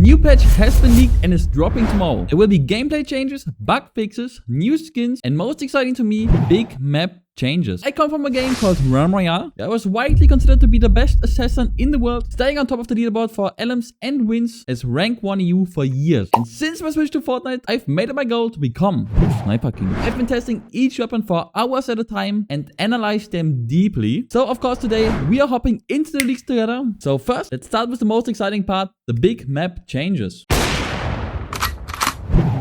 new patch has been leaked and is dropping tomorrow. There will be gameplay changes, bug fixes, new skins, and most exciting to me, big map changes. I come from a game called Realm Royale that was widely considered to be the best assassin in the world, staying on top of the leaderboard for LMs and wins as rank 1 EU for years. And since my switch to Fortnite, I've made it my goal to become Sniper King. I've been testing each weapon for hours at a time and analyzed them deeply. So of course today we are hopping into the leaks together. So first, let's start with the most exciting part, the big map changes.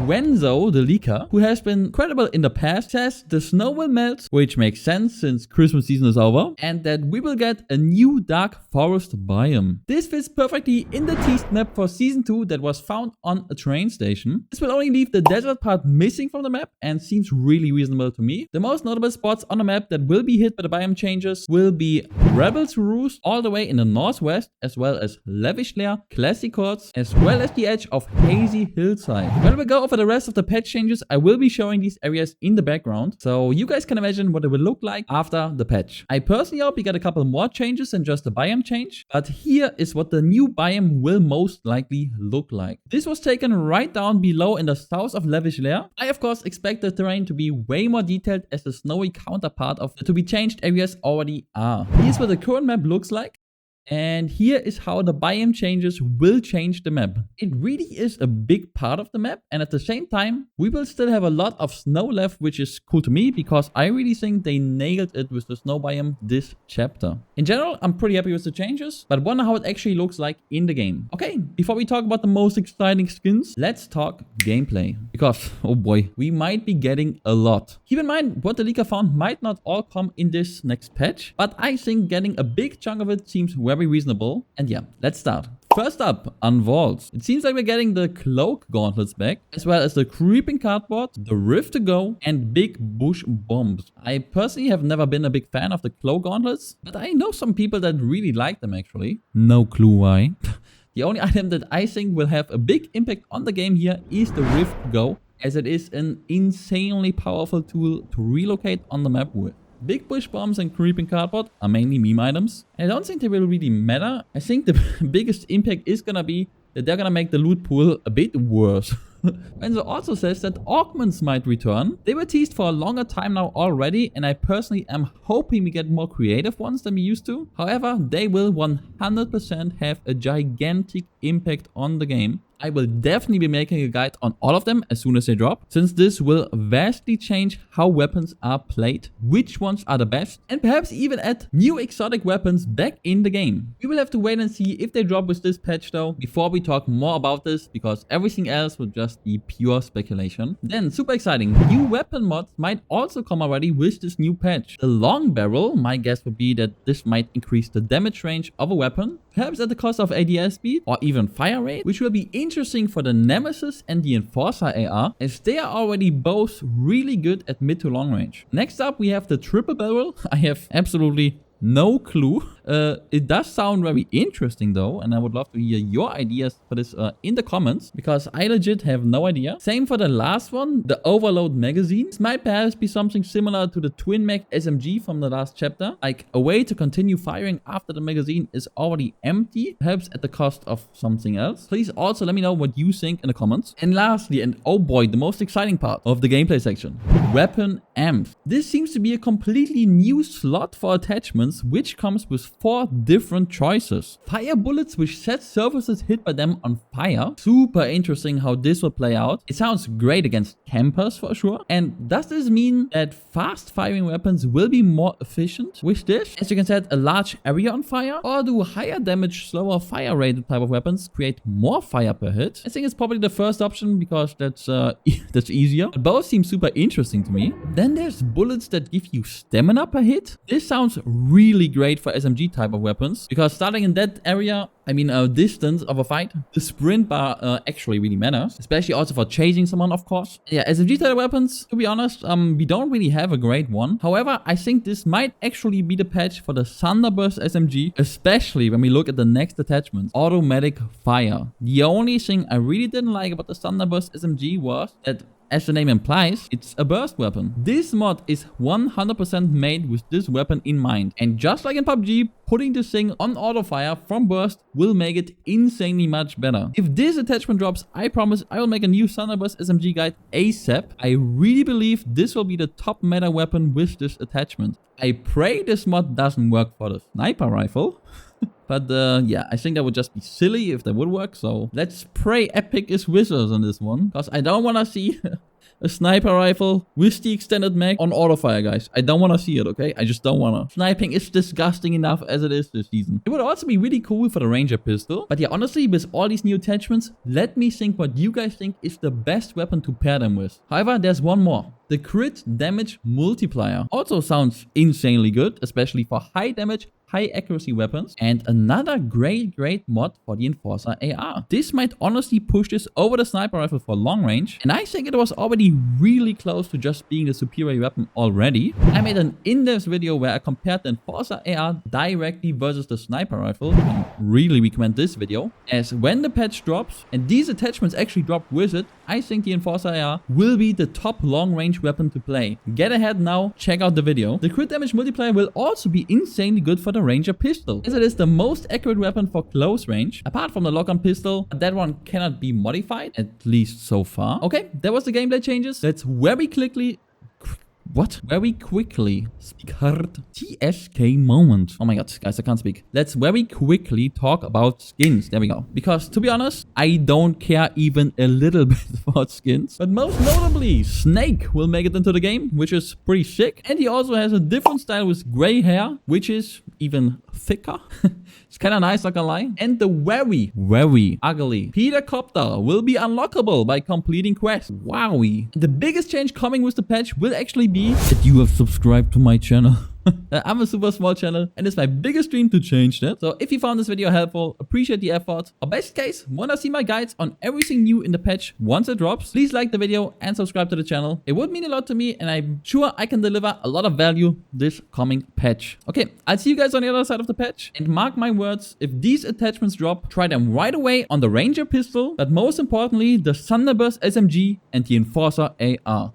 Wenzo, the leaker, who has been credible in the past, says the snow will melt, which makes sense since Christmas season is over, and that we will get a new dark forest biome. This fits perfectly in the teased map for season 2 that was found on a train station. This will only leave the desert part missing from the map and seems really reasonable to me. The most notable spots on the map that will be hit by the biome changes will be Rebels Roost all the way in the northwest, as well as Lavish Lair, Classic Courts, as well as the edge of Hazy Hillside. When we go over the rest of the patch changes, I will be showing these areas in the background, so you guys can imagine what it will look like after the patch. I personally hope we get a couple more changes than just the biome change, but here is what the new biome will most likely look like. This was taken right down below in the south of Lavish Lair. I of course expect the terrain to be way more detailed as the snowy counterpart of the to be changed areas already are. Here's what the current map looks like. And here is how the biome changes will change the map. It really is a big part of the map, and at the same time we will still have a lot of snow left, which is cool to me because I really think they nailed it with the snow biome this chapter. In general, I'm pretty happy with the changes, but wonder how it actually looks like in the game. Okay, before we talk about the most exciting skins, let's talk gameplay. Because, oh boy, we might be getting a lot. Keep in mind, what the leaker found might not all come in this next patch, but I think getting a big chunk of it seems very reasonable. And yeah, let's start. First up, Unvaults. It seems like we're getting the Cloak Gauntlets back, as well as the Creeping Cardboard, the Rift to Go, and Big Bush Bombs. I personally have never been a big fan of the Cloak Gauntlets, but I know some people that really like them actually. No clue why. The only item that I think will have a big impact on the game here is the Rift to Go, as it is an insanely powerful tool to relocate on the map with. Big Bush Bombs and Creeping Cardboard are mainly meme items. I don't think they will really matter. I think the biggest impact is gonna be that they're gonna make the loot pool a bit worse. Wenzo also says that augments might return. They were teased for a longer time now already, and I personally am hoping we get more creative ones than we used to. However, they will 100% have a gigantic impact on the game. I will definitely be making a guide on all of them as soon as they drop, since this will vastly change how weapons are played, which ones are the best, and perhaps even add new exotic weapons back in the game. We will have to wait and see if they drop with this patch though, before we talk more about this, because everything else will just be pure speculation. Then, super exciting, new weapon mods might also come already with this new patch. The Long Barrel, my guess would be that this might increase the damage range of a weapon, perhaps at the cost of ADS speed or even fire rate, which will be interesting for the Nemesis and the Enforcer AR, as they are already both really good at mid to long range. Next up, we have the Triple Barrel. I have absolutely no clue. It does sound very interesting though, and I would love to hear your ideas for this in the comments, because I legit have no idea. Same for the last one, the Overload Magazine. This might perhaps be something similar to the Twin Mag SMG from the last chapter, like a way to continue firing after the magazine is already empty, perhaps at the cost of something else. Please also let me know what you think in the comments. And lastly, and oh boy, the most exciting part of the gameplay section, Weapon Amps. This seems to be a completely new slot for attachments, which comes with 4 different choices. Fire bullets, which set surfaces hit by them on fire. Super interesting how this will play out. It sounds great against campers for sure. And does this mean that fast firing weapons will be more efficient with this, as you can set a large area on fire? Or do higher damage, slower fire rated type of weapons create more fire per hit? I think it's probably the first option, because that's that's easier. But both seem super interesting to me. Then there's bullets that give you stamina per hit. This sounds really great for SMG type of weapons, because starting in that area, I mean a distance of a fight, the sprint bar actually really matters, especially also for chasing someone, of course. Yeah, SMG type weapons, to be honest, we don't really have a great one. However, I think this might actually be the patch for the Thunderburst SMG, especially when we look at the next attachment, Automatic Fire. The only thing I really didn't like about the Thunderburst SMG was that as the name implies, it's a burst weapon. This mod is 100% made with this weapon in mind. And just like in PUBG, putting this thing on auto fire from burst will make it insanely much better. If this attachment drops, I promise I will make a new Thunderburst SMG guide ASAP. I really believe this will be the top meta weapon with this attachment. I pray this mod doesn't work for the sniper rifle. But yeah, I think that would just be silly if that would work. So let's pray Epic is with us on this one. Because I don't want to see a sniper rifle with the extended mag on auto fire, guys. I don't want to see it, okay? I just don't want to. Sniping is disgusting enough as it is this season. It would also be really cool for the Ranger pistol. But yeah, honestly, with all these new attachments, let me think what you guys think is the best weapon to pair them with. However, there's one more. The crit damage multiplier also sounds insanely good, especially for high damage, high accuracy weapons, and another great mod for the Enforcer AR. This might honestly push this over the sniper rifle for long range, and I think it was already really close to just being the superior weapon already. I made an in-depth video where I compared the Enforcer AR directly versus the sniper rifle, and really recommend this video, as when the patch drops, and these attachments actually drop with it, I think the Enforcer AR will be the top long range weapon to play. Get ahead now, check out the video. The crit damage multiplier will also be insanely good for the Ranger pistol, as it is the most accurate weapon for close range, apart from the lock-on pistol. That one cannot be modified, at least so far. Okay, that was the gameplay changes. Let's very quickly speak hard. TSK moment. Oh my god, guys, I can't speak. Let's very quickly talk about skins. There we go. Because to be honest, I don't care even a little bit about skins. But most notably, Snake will make it into the game, which is pretty sick. And he also has a different style with gray hair, which is even thicker. It's kind of nice, not gonna lie. And the very ugly Peter Copter will be unlockable by completing quests. Wowie. The biggest change coming with the patch will actually be that you have subscribed to my channel. I'm a super small channel and it's my biggest dream to change that. So if you found this video helpful, appreciate the effort. Or best case, wanna see my guides on everything new in the patch once it drops, please like the video and subscribe to the channel. It would mean a lot to me and I'm sure I can deliver a lot of value this coming patch. Okay, I'll see you guys on the other side of the patch. And mark my words, if these attachments drop, try them right away on the Ranger pistol, but most importantly, the Thunderburst SMG and the Enforcer AR.